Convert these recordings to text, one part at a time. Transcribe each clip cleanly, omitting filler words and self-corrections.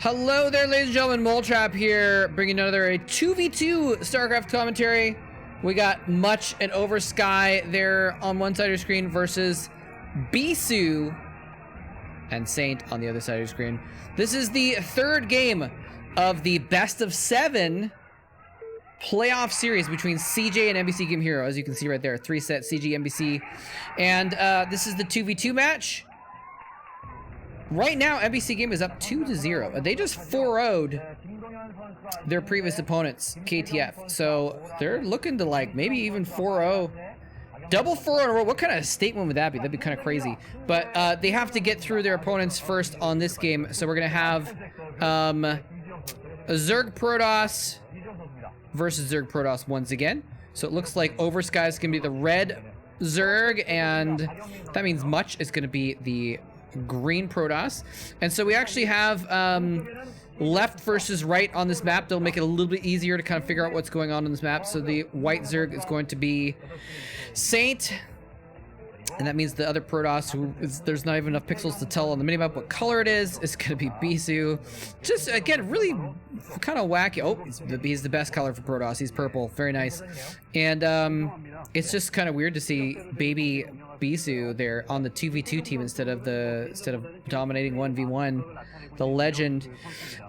Hello there, ladies and gentlemen. Moletrap here, bringing another 2v2 StarCraft commentary. We got Much and Oversky there on one side of your screen versus Bisu and Saint on the other side of your screen. This is the third game of the best of 7 playoff series between CJ and MBC Game Hero. As you can see right there, 3-set CG MBC, and this is the 2v2 match. Right now, MBC Game is up 2-0. They just 4-0'd their previous opponents, KTF. So they're looking to like maybe even 4-0. Double 4-0 in a row. What kind of statement would that be? That'd be kind of crazy. But they have to get through their opponents first on this game. So we're going to have a Zerg Protoss versus Zerg Protoss once again. So it looks like Oversky is going to be the red Zerg, and that means Much is going to be the green Protoss. And so we actually have left versus right on this map. They'll make it a little bit easier to kind of figure out what's going on this map. So the white Zerg is going to be Saint, and that means the other Protoss, who is, there's not even enough pixels to tell on the minimap what color it is going to be Bisu. Just again, really kind of wacky. Oh, he's the best color for Protoss. He's purple. Very nice. And it's just kind of weird to see baby Bisu there on the 2v2 team instead of dominating 1v1, the legend.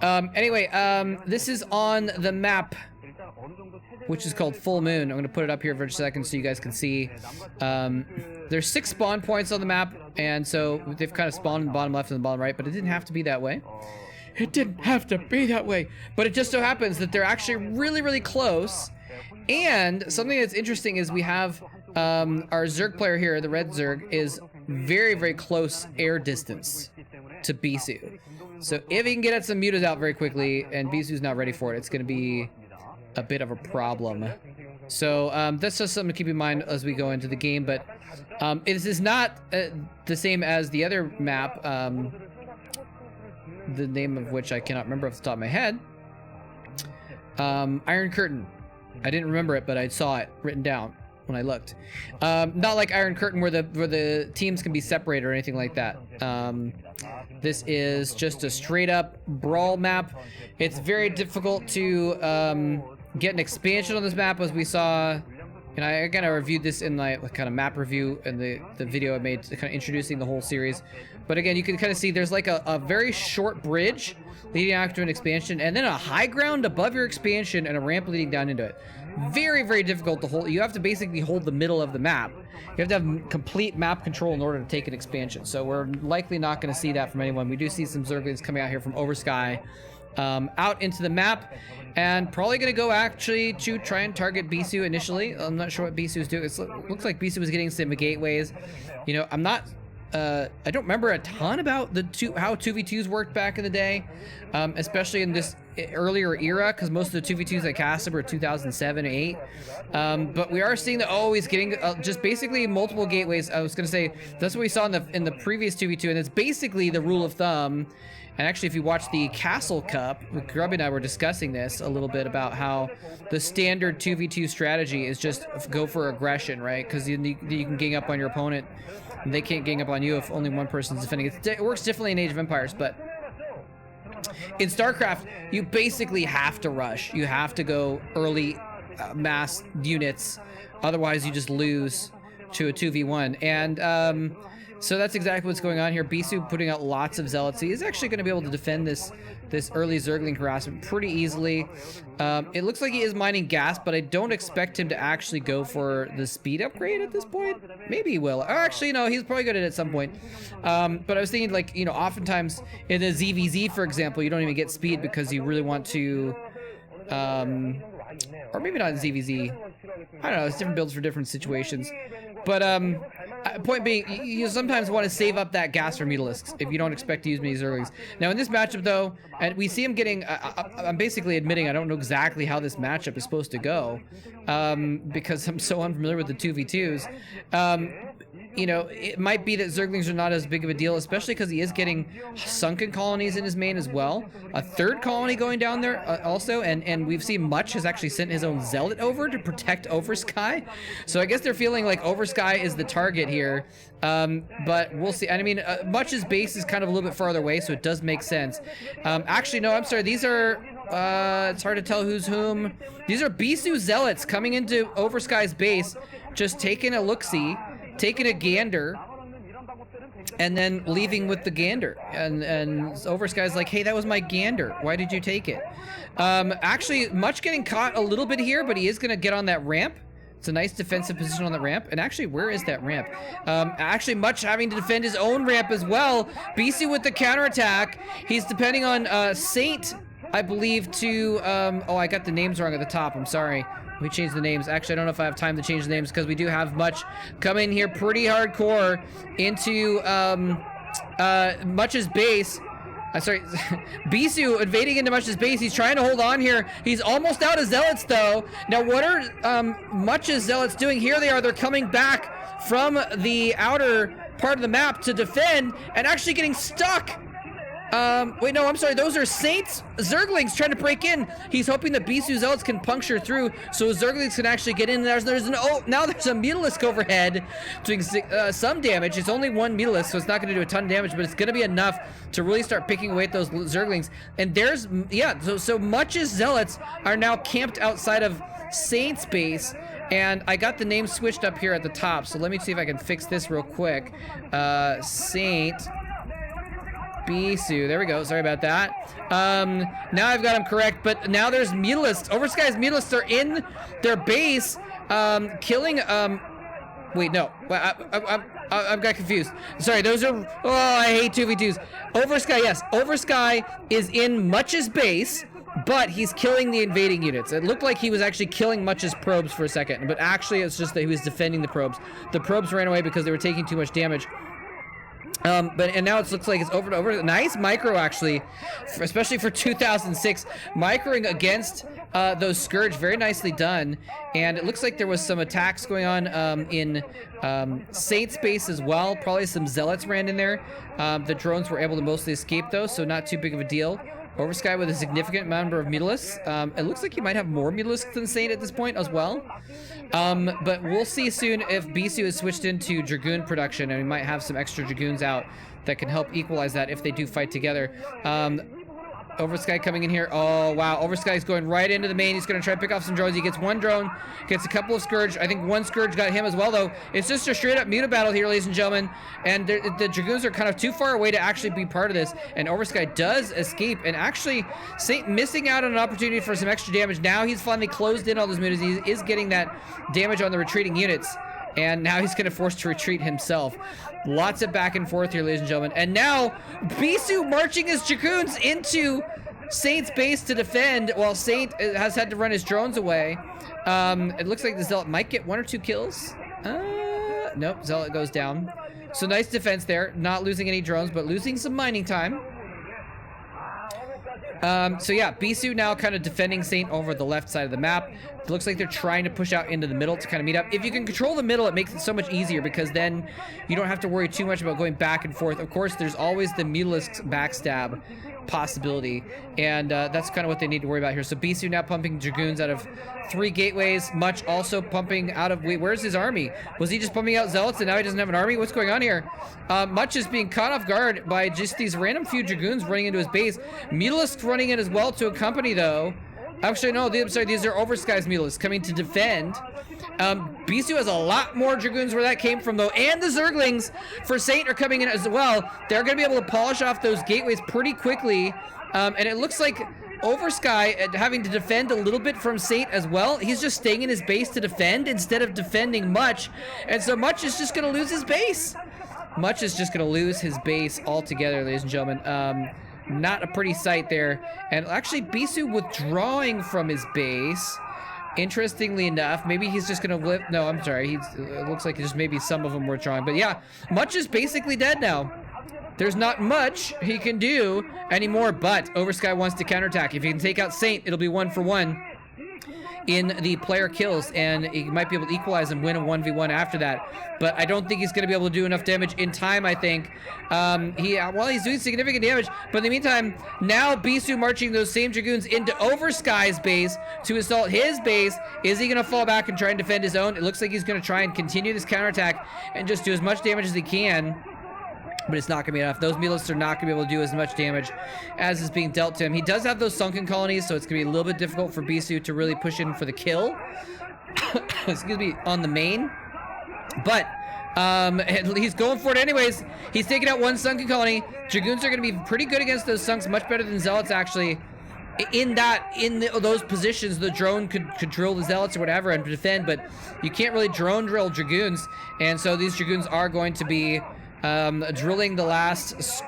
Anyway, this is on the map, which is called Full Moon. I'm going to put it up here for a second so you guys can see. There's 6 spawn points on the map, and so they've kind of spawned in the bottom left and the bottom right, but it didn't have to be that way. It didn't have to be that way. But it just so happens that they're actually really, really close. And something that's interesting is we have our Zerg player here, the red Zerg, is very, very close air distance to Bisu. So if he can get some mutas out very quickly, and Bisu's not ready for it, it's going to be a bit of a problem. So that's just something to keep in mind as we go into the game. But it is not the same as the other map, the name of which I cannot remember off the top of my head. Iron Curtain. I didn't remember it, but I saw it written down when I looked. Not like Iron Curtain where the teams can be separated or anything like that. This is just a straight up brawl map. It's very difficult to get an expansion on this map, as we saw. And I reviewed this in my kind of map review and the video I made kind of introducing the whole series. But again, you can kind of see there's like a very short bridge leading out to an expansion, and then a high ground above your expansion and a ramp leading down into it. Very, very difficult to hold. You have to basically hold the middle of the map. You have to have complete map control in order to take an expansion. So we're likely not going to see that from anyone. We do see some Zerglings coming out here from Oversky out into the map, and probably going to go actually to try and target Bisu initially. I'm not sure what Bisu is doing. It looks like Bisu was getting some gateways. You know, I'm not... I don't remember a ton about how 2v2s worked back in the day, especially in this earlier era, because most of the 2v2s I casted were 2007, 8. But we are seeing that he's getting just basically multiple gateways. I was going to say that's what we saw in the previous 2v2, and it's basically the rule of thumb. And actually, if you watch the Castle Cup, Grubby and I were discussing this a little bit about how the standard 2v2 strategy is just go for aggression, right? Because you can gang up on your opponent, and they can't gang up on you if only one person's defending. It works differently in Age of Empires, but in StarCraft, you basically have to rush. You have to go early mass units, otherwise you just lose to a 2v1. And so that's exactly what's going on here. Bisu putting out lots of zealots. He is actually going to be able to defend this early Zergling harassment pretty easily. It looks like he is mining gas, but I don't expect him to actually go for the speed upgrade at this point. Maybe he will. Or actually, no, he's probably good at it at some point. But I was thinking, like, you know, oftentimes in a ZVZ, for example, you don't even get speed because you really want to... or maybe not in ZVZ. I don't know, it's different builds for different situations. But point being, you sometimes want to save up that gas for Mutalisks if you don't expect to use many Zerglings. Now in this matchup though, and we see him getting, I'm basically admitting I don't know exactly how this matchup is supposed to go, because I'm so unfamiliar with the 2v2s. you know, it might be that Zerglings are not as big of a deal, especially because he is getting sunken colonies in his main as well. A third colony going down there also, and we've seen Much has actually sent his own Zealot over to protect Oversky. So I guess they're feeling like Oversky is the target here, but we'll see. And I mean, Much's base is kind of a little bit farther away, so it does make sense. Actually, no, I'm sorry. These are, it's hard to tell who's whom. These are Bisu Zealots coming into Oversky's base, just taking a look-see, taking a gander, and then leaving with the gander. And Oversky's like, hey, that was my gander. Why did you take it? Actually, Much getting caught a little bit here, but he is going to get on that ramp. It's a nice defensive position on the ramp. And actually, where is that ramp? Actually, Much having to defend his own ramp as well. BC with the counterattack. He's depending on Saint, I believe, to... oh, I got the names wrong at the top. I'm sorry. Let me change the names. Actually, I don't know if I have time to change the names because we do have Much come in here pretty hardcore into Much's base. Sorry, Bisu invading into Much's base. He's trying to hold on here. He's almost out of Zealots, though. Now, what are Much's Zealots doing? Here they are. They're coming back from the outer part of the map to defend and actually getting stuck. Wait, no, I'm sorry. Those are Saints Zerglings trying to break in. He's hoping that Bisu Zealots can puncture through so Zerglings can actually get in. There's an, oh, now there's a Mutalisk overhead doing some damage. It's only one Mutalisk, so it's not going to do a ton of damage, but it's going to be enough to really start picking away at those Zerglings. And there's, yeah, so Much's Zealots are now camped outside of Saint's base. And I got the name switched up here at the top, so let me see if I can fix this real quick. Saint Bisu, there we go, sorry about that. Now I've got him correct, but now there's Mutalisks. Oversky's Mutalisks are in their base, killing, wait, no, I've got confused. Sorry, those are, oh, I hate 2v2s. Oversky, yes, Oversky is in Much's base, but he's killing the invading units. It looked like he was actually killing Much's probes for a second, but actually it's just that he was defending the probes. The probes ran away because they were taking too much damage. And now it looks like it's over and over. Nice micro, actually, especially for 2006. Microing against those Scourge, very nicely done. And it looks like there was some attacks going on in Saint's base as well. Probably some Zealots ran in there. The drones were able to mostly escape, though, so not too big of a deal. Oversky with a significant number of Mutalisks. It looks like he might have more Mutalisks than Saint at this point as well. But we'll see soon if Bisu has switched into Dragoon production, and we might have some extra Dragoons out that can help equalize that if they do fight together. Oversky coming in here. Oh, wow. Oversky's going right into the main. He's going to try to pick off some drones. He gets one drone, gets a couple of Scourge. I think one Scourge got him as well, though. It's just a straight-up Muta battle here, ladies and gentlemen. And the Dragoons are kind of too far away to actually be part of this. And Oversky does escape. And actually, Saint missing out on an opportunity for some extra damage. Now he's finally closed in all those Mutas. He is getting that damage on the retreating units. And now he's going to force to retreat himself. Lots of back and forth here, ladies and gentlemen. And now, Bisu marching his Dragoons into Saint's base to defend, while Saint has had to run his drones away. It looks like the Zealot might get 1 or 2 kills. Nope, Zealot goes down. So nice defense there. Not losing any drones, but losing some mining time. So yeah, Bisu now kind of defending Saint over the left side of the map. It looks like they're trying to push out into the middle to kind of meet up. If you can control the middle, it makes it so much easier because then you don't have to worry too much about going back and forth. Of course, there's always the Mutalisk's backstab possibility, and that's kind of what they need to worry about here. So Bisu now pumping Dragoons out of 3 gateways. Much also pumping out of, wait, where's his army? Was he just pumping out Zealots and now he doesn't have an army? What's going on here? Much is being caught off guard by just these random few Dragoons running into his base. Mutalisk running in as well to accompany, though. Actually, no, I'm sorry, these are Oversky's Mutalisks coming to defend. Bisu has a lot more Dragoons where that came from, though, and the Zerglings for Saint are coming in as well. They're going to be able to polish off those gateways pretty quickly, and it looks like Oversky having to defend a little bit from Saint as well. He's just staying in his base to defend instead of defending Much, and so Much is just going to lose his base. Much is just going to lose his base altogether, ladies and gentlemen. Not a pretty sight there. And actually, Bisu withdrawing from his base. Interestingly enough, maybe he's just gonna live. No, I'm sorry. It looks like just maybe some of them were drawing. But yeah, Much is basically dead now. There's not much he can do anymore, but Oversky wants to counterattack. If he can take out Saint, it'll be 1 for 1. in the player kills, and he might be able to equalize and win a 1v1 after that. But I don't think he's going to be able to do enough damage in time, I think. Well, he's doing significant damage, but in the meantime, now Bisu marching those same Dragoons into Oversky's base to assault his base. Is he going to fall back and try and defend his own? It looks like he's going to try and continue this counterattack and just do as much damage as he can. But it's not going to be enough. Those Melis are not going to be able to do as much damage as is being dealt to him. He does have those sunken colonies, so it's going to be a little bit difficult for Bisu to really push in for the kill. Excuse me, on the main. But he's going for it anyways. He's taking out one sunken colony. Dragoons are going to be pretty good against those sunks, much better than Zealots actually. In those positions, the drone could drill the Zealots or whatever and defend, but you can't really drone drill Dragoons. And so these Dragoons are going to be drilling the last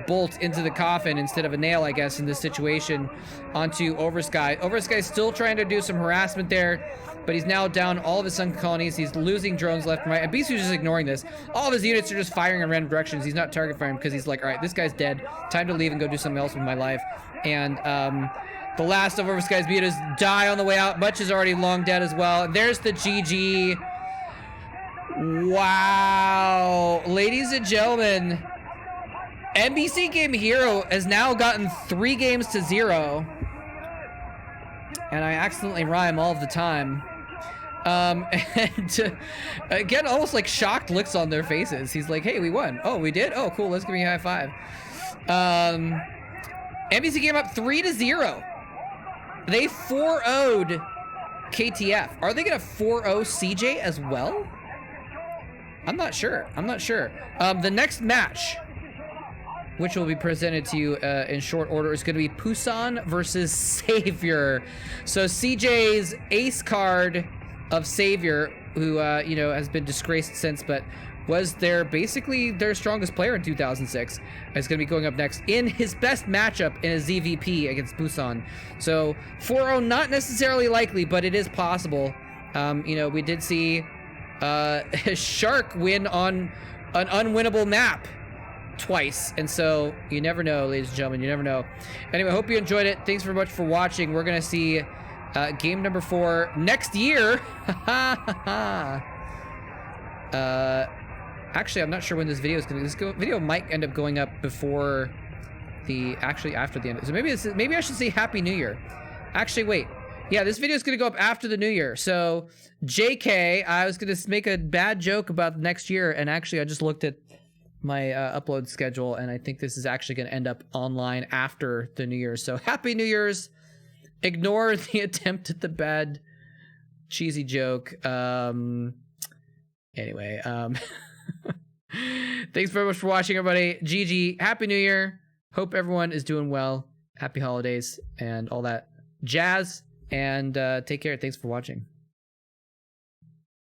bolt into the coffin instead of a nail, I guess, in this situation onto Oversky. Oversky's still trying to do some harassment there, but he's now down all of his sun colonies. He's losing drones left and right. And Bisu's just ignoring this. All of his units are just firing in random directions. He's not target firing because he's like, all right, this guy's dead. Time to leave and go do something else with my life. And the last of Oversky's mutas die on the way out. Much is already long dead as well. And there's the GG. Wow, ladies and gentlemen, MBC Game Hero has now gotten 3 games to 0, and I accidentally rhyme all of the time. And again, almost like shocked looks on their faces. He's like, "Hey, we won. Oh, we did. Oh, cool. Let's give me a high five." MBC Game up 3-0. They 4-0'd KTF. Are they gonna 4-0 CJ as well? I'm not sure. The next match, which will be presented to you in short order, is going to be Pusan versus Savior. So CJ's ace card of Savior, who you know, has been disgraced since, but was basically their strongest player in 2006, is going to be going up next in his best matchup in a ZVP against Pusan. So 4-0 not necessarily likely, but it is possible. You know, we did see Shark win on an unwinnable map twice, and so you never know, ladies and gentlemen, you never know. Anyway, I hope you enjoyed it. Thanks very much for watching. We're gonna see game number 4 next year. Actually, I'm not sure when this video is gonna. This video might end up going up before after the end. So maybe I should say Happy New Year. Actually, wait. Yeah, this video is going to go up after the new year. So, JK, I was going to make a bad joke about next year, and actually I just looked at my upload schedule, and I think this is actually going to end up online after the new year. So, Happy New Year's. Ignore the attempt at the bad, cheesy joke. Anyway, thanks very much for watching, everybody. GG. Happy New Year. Hope everyone is doing well. Happy holidays and all that jazz. And take care. Thanks for watching.